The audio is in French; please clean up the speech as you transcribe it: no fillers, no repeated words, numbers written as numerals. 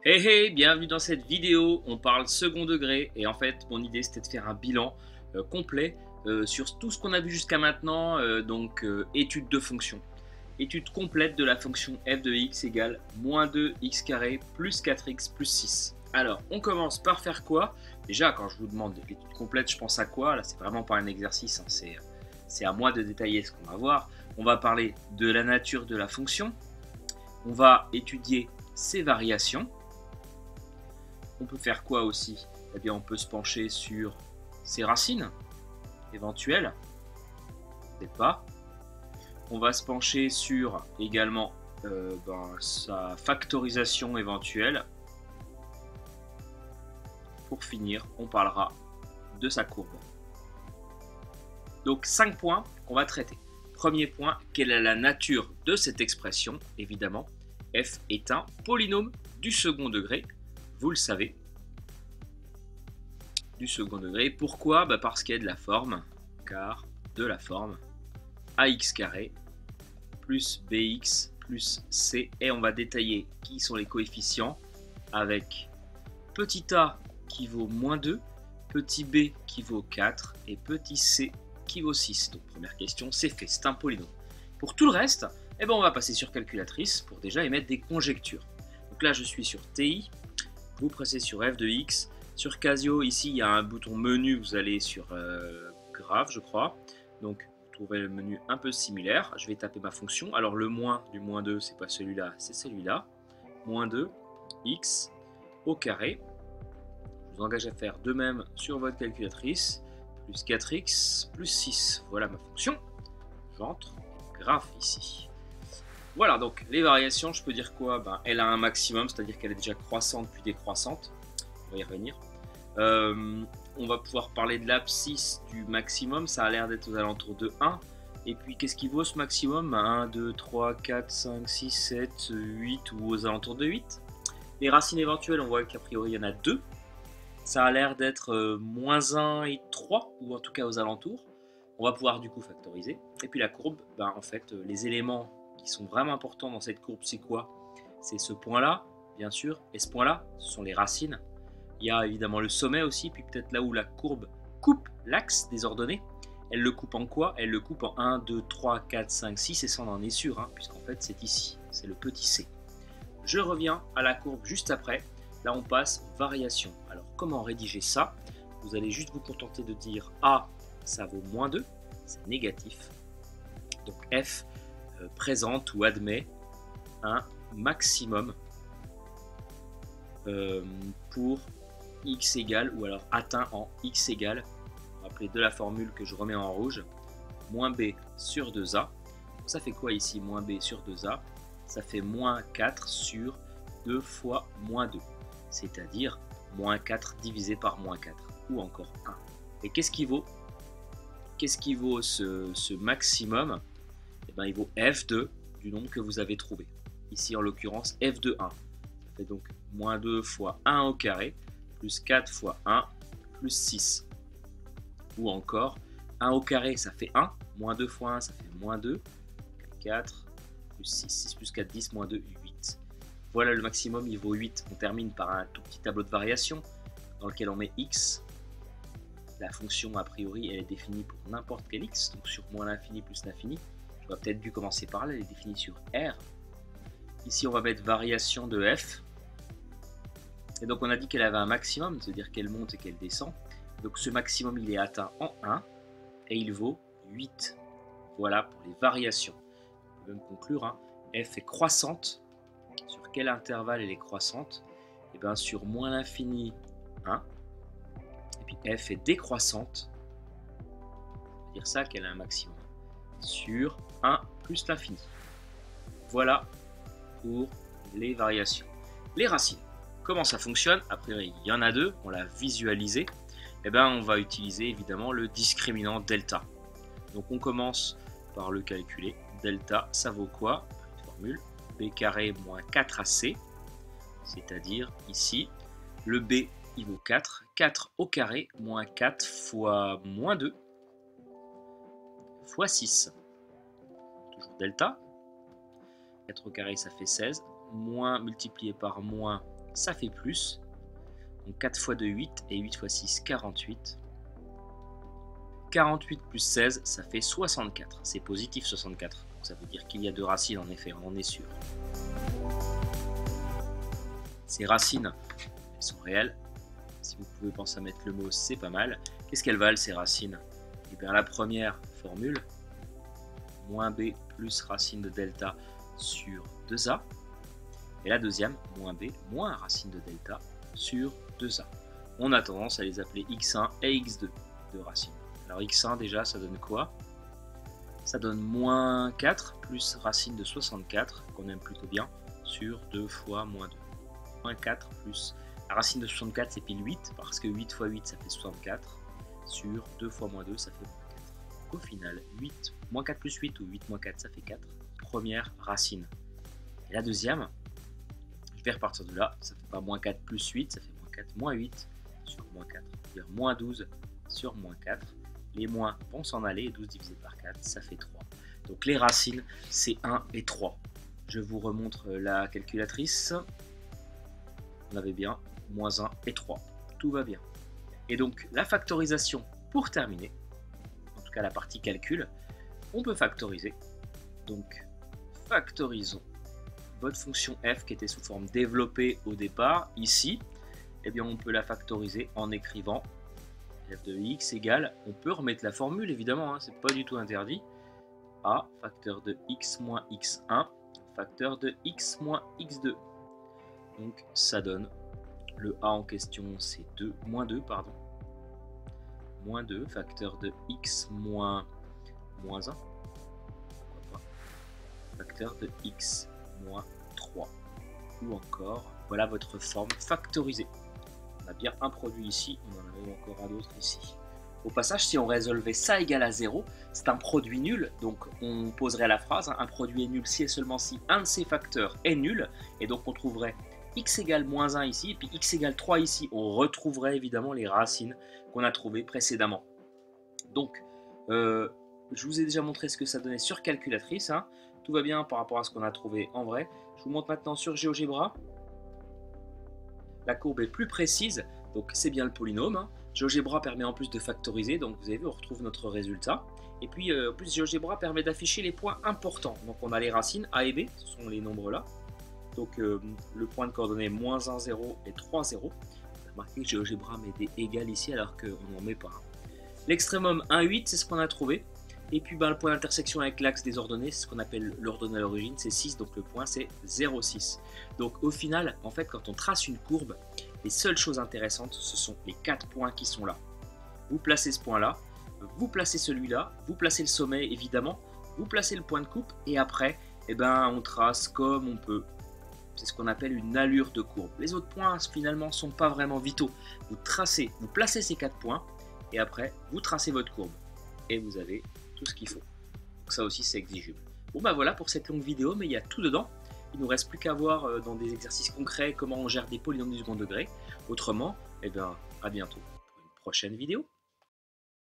Hey hey, bienvenue dans cette vidéo, on parle second degré et en fait mon idée c'était de faire un bilan complet sur tout ce qu'on a vu jusqu'à maintenant, étude de fonction. Étude complète de la fonction f de x égale moins 2x carré plus 4x plus 6. Alors on commence par faire quoi? Déjà quand je vous demande l'étude complète je pense à quoi? Là c'est vraiment pas un exercice, hein, c'est à moi de détailler ce qu'on va voir. On va parler de la nature de la fonction, on va étudier ses variations. On peut faire quoi aussi? Eh bien, on peut se pencher sur ses racines éventuelles, peut-être pas. On va se pencher sur également sa factorisation éventuelle. Pour finir, on parlera de sa courbe. Donc 5 points qu'on va traiter. Premier point, quelle est la nature de cette expression? Évidemment, f est un polynôme du second degré, vous le savez. Du second degré. Pourquoi? Parce qu'il y a de la forme, car de la forme ax carré plus bx plus c, et on va détailler qui sont les coefficients avec petit a qui vaut moins 2, petit b qui vaut 4 et petit c qui vaut 6. Donc première question, c'est fait, c'est un polynôme. Pour tout le reste, on va passer sur calculatrice pour déjà émettre des conjectures. Donc là je suis sur TI, vous pressez sur f de x. Sur Casio, ici, il y a un bouton menu, vous allez sur grave, je crois. Donc, vous trouverez le menu un peu similaire. Je vais taper ma fonction. Alors, le moins du moins 2, c'est pas celui-là, c'est celui-là. Moins 2, x au carré. Je vous engage à faire de même sur votre calculatrice. Plus 4x plus 6. Voilà ma fonction. J'entre, graphe ici. Voilà, donc les variations, je peux dire quoi? Elle a un maximum, c'est-à-dire qu'elle est déjà croissante puis décroissante. On va y revenir. On va pouvoir parler de l'abscisse du maximum, ça a l'air d'être aux alentours de 1. Et puis qu'est-ce qui vaut ce maximum? 1, 2, 3, 4, 5, 6, 7, 8 ou aux alentours de 8. Les racines éventuelles, on voit qu'a priori il y en a 2. Ça a l'air d'être moins 1 et 3, ou en tout cas aux alentours. On va pouvoir du coup factoriser. Et puis la courbe, en fait, les éléments qui sont vraiment importants dans cette courbe, c'est quoi? C'est ce point-là, bien sûr, et ce point-là, ce sont les racines. Il y a évidemment le sommet aussi, puis peut-être là où la courbe coupe l'axe des ordonnées. Elle le coupe en quoi? Elle le coupe en 1, 2, 3, 4, 5, 6, et ça on en est sûr, puisqu'en fait c'est ici, c'est le petit c. Je reviens à la courbe juste après. Là on passe aux variations. Alors comment rédiger ça? Vous allez juste vous contenter de dire A, ça vaut moins 2, c'est négatif. Donc F présente ou admet un maximum pour x égale, ou alors atteint en x égale, rappelez de la formule que je remets en rouge, moins b sur 2a. Donc ça fait quoi ici, moins b sur 2a? Ça fait moins 4 sur 2 fois moins 2, c'est-à-dire moins 4 divisé par moins 4, ou encore 1. Et qu'est-ce qui vaut ce maximum? Il vaut f2 du nombre que vous avez trouvé. Ici en l'occurrence f de 1. Ça fait donc moins 2 fois 1 au carré, plus 4 fois 1, plus 6. Ou encore, 1 au carré, ça fait 1. Moins 2 fois 1, ça fait moins 2. 4, plus 6. 6 plus 4, 10, moins 2, 8. Voilà le maximum, il vaut 8. On termine par un tout petit tableau de variation dans lequel on met x. La fonction, a priori, elle est définie pour n'importe quel x, donc sur moins l'infini plus l'infini. J'aurais peut-être dû commencer par là, elle est définie sur R. Ici, on va mettre variation de f. Et donc on a dit qu'elle avait un maximum, c'est-à-dire qu'elle monte et qu'elle descend. Donc ce maximum il est atteint en 1 et il vaut 8. Voilà pour les variations. On peut même conclure, f est croissante. Sur quel intervalle elle est croissante? Sur moins l'infini 1. Et puis f est décroissante. On va dire ça qu'elle a un maximum. Sur 1 plus l'infini. Voilà pour les variations. Les racines. Comment ça fonctionne? A priori, il y en a deux, on l'a visualisé. On va utiliser évidemment le discriminant delta. Donc on commence par le calculer. Delta, ça vaut quoi? Une formule, b carré moins 4ac, c'est-à-dire ici, le b, il vaut 4. 4 au carré, moins 4 fois moins 2, fois 6. Toujours delta. 4 au carré, ça fait 16. Moins multiplié par moins ça fait plus. Donc 4 fois 2, 8 et 8 fois 6, 48. 48 plus 16, ça fait 64. C'est positif 64. Donc ça veut dire qu'il y a 2 racines en effet, on en est sûr. Ces racines, elles sont réelles. Si vous pouvez penser à mettre le mot, c'est pas mal. Qu'est-ce qu'elles valent ces racines? Et bien la première formule, moins b plus racine de delta sur 2a. Et la deuxième, moins b moins racine de delta sur 2a. On a tendance à les appeler x1 et x2 de racines. Alors x1 déjà, ça donne quoi? Ça donne moins 4 plus racine de 64, qu'on aime plutôt bien, sur 2 fois moins 2. Moins 4 plus, la racine de 64 c'est pile 8, parce que 8 fois 8 ça fait 64, sur 2 fois moins 2 ça fait moins 4. Donc au final, 8, moins 4 plus 8 ou 8 moins 4 ça fait 4, première racine. Et la deuxième, je vais repartir de là, ça fait pas moins 4 plus 8, ça fait moins 4, moins 8 sur moins 4, c'est-à-dire moins 12 sur moins 4. Les moins vont s'en aller, 12 divisé par 4, ça fait 3. Donc les racines, c'est 1 et 3. Je vous remontre la calculatrice. On avait bien moins 1 et 3. Tout va bien. Et donc la factorisation, pour terminer, en tout cas la partie calcul, on peut factoriser. Donc factorisons votre fonction f qui était sous forme développée au départ, ici. Eh bien on peut la factoriser en écrivant f de x égale, on peut remettre la formule évidemment, hein, c'est pas du tout interdit, a facteur de x moins x1 facteur de x moins x2. Donc ça donne, le a en question c'est moins 2, pardon. Moins 2 facteur de x moins 1, pourquoi pas, facteur de x moins 3. Ou encore, voilà votre forme factorisée. On a bien un produit ici, on en a même encore un autre ici. Au passage, si on résolvait ça égale à 0, c'est un produit nul, donc on poserait la phrase, hein, un produit est nul si et seulement si un de ses facteurs est nul, et donc on trouverait x égale moins 1 ici, et puis x égale 3 ici. On retrouverait évidemment les racines qu'on a trouvées précédemment. Donc, je vous ai déjà montré ce que ça donnait sur calculatrice, hein. Tout va bien par rapport à ce qu'on a trouvé en vrai. Je vous montre maintenant sur GeoGebra. La courbe est plus précise, donc c'est bien le polynôme. Hein. GeoGebra permet en plus de factoriser, donc vous avez vu, on retrouve notre résultat. Et puis en plus, GeoGebra permet d'afficher les points importants. Donc on a les racines A et B, ce sont les nombres là. Donc le point de coordonnées moins 1, 0 et 3, 0. Vous avez remarqué que GeoGebra met des égales ici alors qu'on n'en met pas. L'extrémum 1, 8, c'est ce qu'on a trouvé. Et puis le point d'intersection avec l'axe des ordonnées, c'est ce qu'on appelle l'ordonnée à l'origine, c'est 6, donc le point c'est 0,6. Donc au final, en fait, quand on trace une courbe, les seules choses intéressantes, ce sont les 4 points qui sont là. Vous placez ce point-là, vous placez celui-là, vous placez le sommet évidemment, vous placez le point de coupe, et après, eh ben, on trace comme on peut. C'est ce qu'on appelle une allure de courbe. Les autres points, finalement, ne sont pas vraiment vitaux. Vous placez ces 4 points, et après, vous tracez votre courbe. Et vous avez tout ce qu'il faut. Donc ça aussi, c'est exigible. Bon bah voilà pour cette longue vidéo, mais il y a tout dedans. Il ne nous reste plus qu'à voir dans des exercices concrets comment on gère des polynômes du second degré. Autrement, eh bien, à bientôt pour une prochaine vidéo.